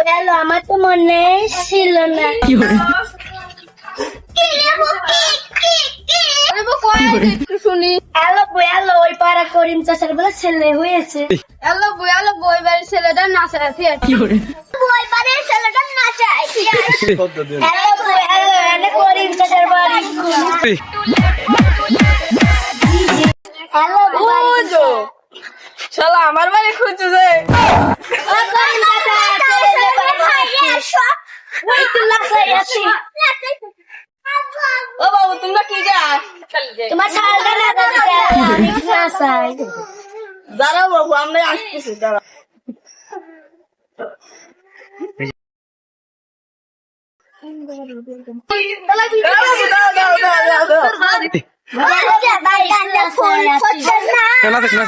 গেল আমার তো মনে ছিল না। শুনি হ্যালো বই হ্যালো, ওই পাড়া করিম চাচার বলে ছেলে হয়েছে। হ্যালো বই বাড়ির ছেলেটা নাচা আছে বই বাড়ির ছেলেটা নাচায়। হ্যালো বই হ্যালো, এনে করিম চাচার বাড়ি। হ্যালো ও যো শালা আমার বাড়ি খুঁজছে করিম চাচা ছেলে যে বাড়ি একটু নাচাই আছি। ও বাবু তোমরা কি যা তোমার ছালটা না দিতে আমি নাচাই। দাঁড়াও বাবু আমরা আসতেছি দাঁড়াও বাড়ি নাচাই আছি।